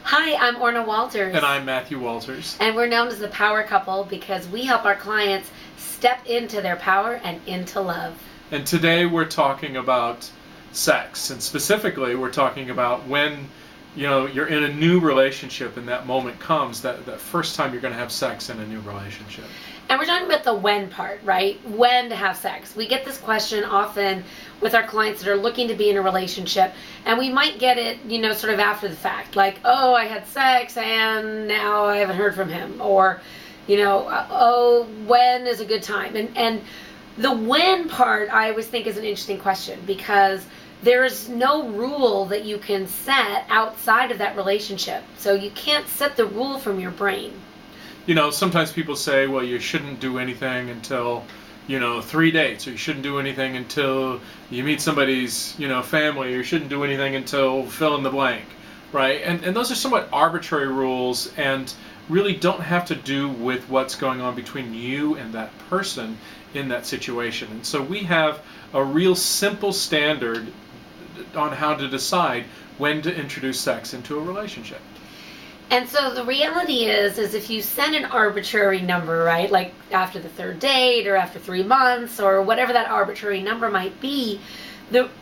Hi, I'm Orna Walters. And I'm Matthew Walters. And we're known as the Power Couple because we help our clients step into their power and into love. And today we're talking about sex. And specifically, we're talking about when you're in a new relationship and that moment comes, that first time you're going to have sex in a new relationship. And we're talking about the when part, right? When to have sex. We get this question often with our clients that are looking to be in a relationship, and we might get it, sort of after the fact, like, oh, I had sex and now I haven't heard from him, or, oh, when is a good time? And the when part, I always think, is an interesting question because there is no rule that you can set outside of that relationship. So you can't set the rule from your brain. Sometimes people say, well, you shouldn't do anything until, 3 dates, or you shouldn't do anything until you meet somebody's, family, or you shouldn't do anything until fill in the blank, right? And those are somewhat arbitrary rules and really don't have to do with what's going on between you and that person in that situation. And so we have a real simple standard on how to decide when to introduce sex into a relationship. And so the reality is if you set an arbitrary number, right, like after the third date or after 3 months or whatever that arbitrary number might be,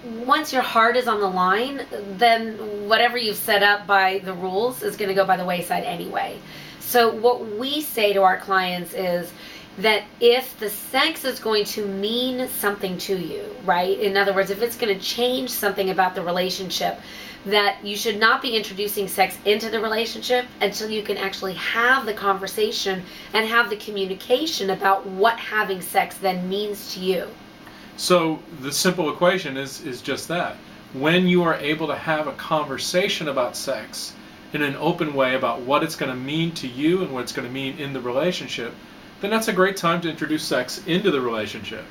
once your heart is on the line, then whatever you've set up by the rules is going to go by the wayside anyway. So what we say to our clients is that if the sex is going to mean something to you, right? In other words, if it's going to change something about the relationship, that you should not be introducing sex into the relationship until you can actually have the conversation and have the communication about what having sex then means to you. So the simple equation is just that. When you are able to have a conversation about sex in an open way about what it's going to mean to you and what it's going to mean in the relationship, then that's a great time to introduce sex into the relationship.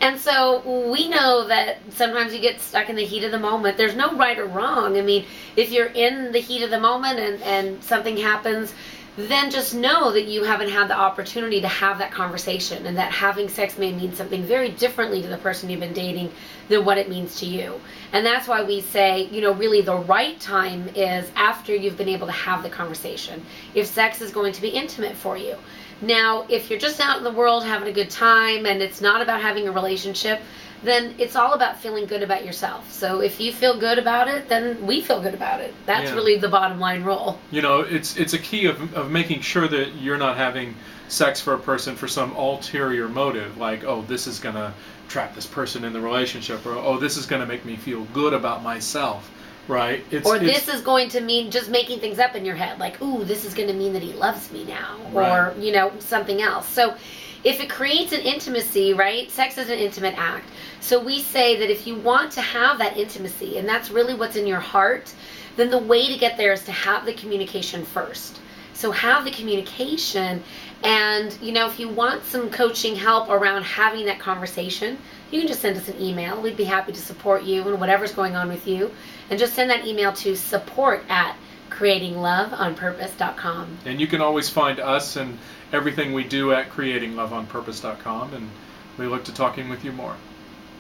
And so we know that sometimes you get stuck in the heat of the moment. There's no right or wrong. I mean, if you're in the heat of the moment and something happens, then just know that you haven't had the opportunity to have that conversation, and that having sex may mean something very differently to the person you've been dating than what it means to you. And that's why we say, really the right time is after you've been able to have the conversation, if sex is going to be intimate for you. Now, if you're just out in the world having a good time and it's not about having a relationship, then it's all about feeling good about yourself. So if you feel good about it, then we feel good about it. That's really the bottom line rule. It's a key of making sure that you're not having sex for a person for some ulterior motive, like, oh, this is going to trap this person in the relationship, or, oh, this is going to make me feel good about myself. Right. This is going to mean just making things up in your head, like, ooh, this is going to mean that he loves me now, right. Or, something else. So if it creates an intimacy, right, sex is an intimate act. So we say that if you want to have that intimacy, and that's really what's in your heart, then the way to get there is to have the communication first. So have the communication, and, if you want some coaching help around having that conversation, you can just send us an email. We'd be happy to support you in whatever's going on with you. And just send that email to support@creatingloveonpurpose.com. And you can always find us and everything we do at creatingloveonpurpose.com, and we look to talking with you more.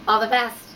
All the best.